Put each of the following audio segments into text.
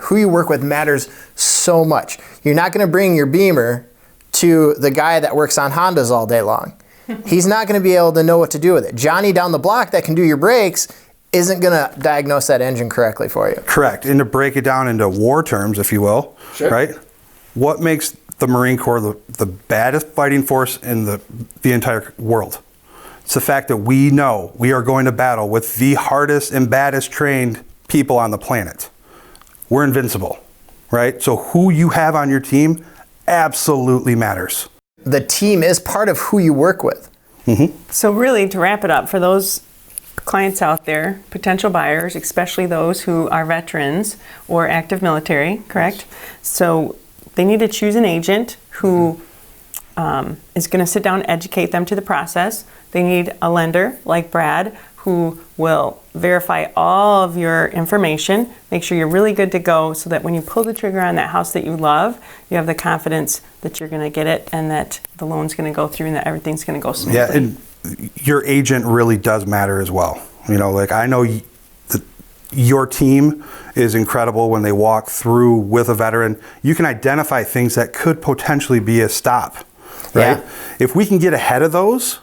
Who you work with matters so much. You're not going to bring your Beamer to the guy that works on Hondas all day long. He's not going to be able to know what to do with it. Johnny down the block that can do your brakes isn't going to diagnose that engine correctly for you. Correct. And to break it down into war terms, if you will, sure. Right? What makes the Marine Corps the baddest fighting force in the entire world? It's the fact that we know we are going to battle with the hardest and baddest trained people on the planet. We're invincible, right? So who you have on your team absolutely matters. The team is part of who you work with. Mm-hmm. So really, to wrap it up, for those clients out there, potential buyers, especially those who are veterans or active military, correct? So they need to choose an agent who is going to sit down and educate them to the process. They need a lender like Brad who will verify all of your information, make sure you're really good to go so that when you pull the trigger on that house that you love, you have the confidence that you're going to get it and that the loan's going to go through and that everything's going to go smoothly. Yeah, and your agent really does matter as well. You know, like I know your team is incredible when they walk through with a veteran. You can identify things that could potentially be a stop, right? Yeah. If we can get ahead of those,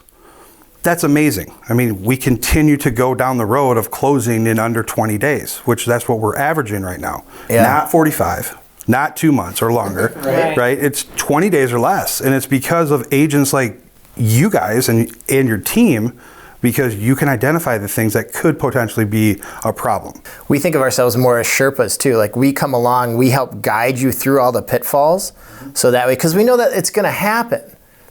that's amazing. I mean, we continue to go down the road of closing in under 20 days, which that's what we're averaging right now. Yeah. Not 45, not 2 months or longer, right? It's 20 days or less. And it's because of agents like you guys and your team, because you can identify the things that could potentially be a problem. We think of ourselves more as Sherpas too. Like we come along, we help guide you through all the pitfalls. So that way, because we know that it's going to happen.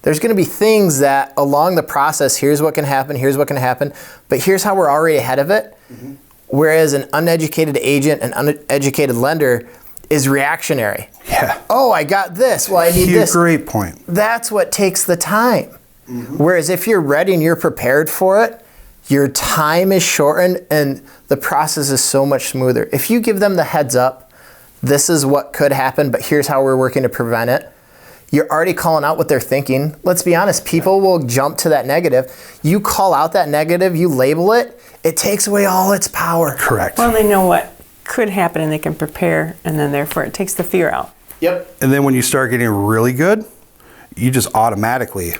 There's going to be things that along the process, here's what can happen, here's what can happen, but here's how we're already ahead of it. Mm-hmm. Whereas an uneducated agent, an uneducated lender is reactionary. Yeah. Oh, I got this. Well, I need this. Great point. That's what takes the time. Mm-hmm. Whereas if you're ready and you're prepared for it, your time is shortened and the process is so much smoother. If you give them the heads up, this is what could happen, but here's how we're working to prevent it. You're already calling out what they're thinking. Let's be honest, people will jump to that negative. You call out that negative, you label it, it takes away all its power. Correct. Well, they know what could happen and they can prepare, and then therefore it takes the fear out. Yep. And then when you start getting really good, you just automatically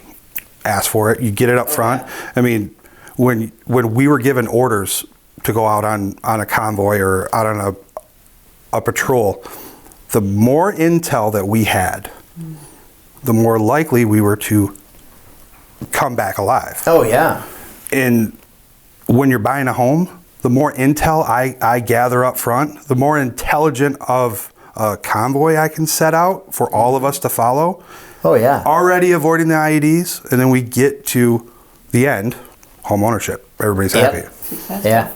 ask for it. You get it up front. I mean, when we were given orders to go out on a convoy or out on a patrol, the more intel that we had, the more likely we were to come back alive. Oh, yeah. And when you're buying a home, the more intel I gather up front, the more intelligent of a convoy I can set out for all of us to follow. Oh, yeah. Already avoiding the IEDs, and then we get to the end, home ownership. Everybody's happy. Yeah.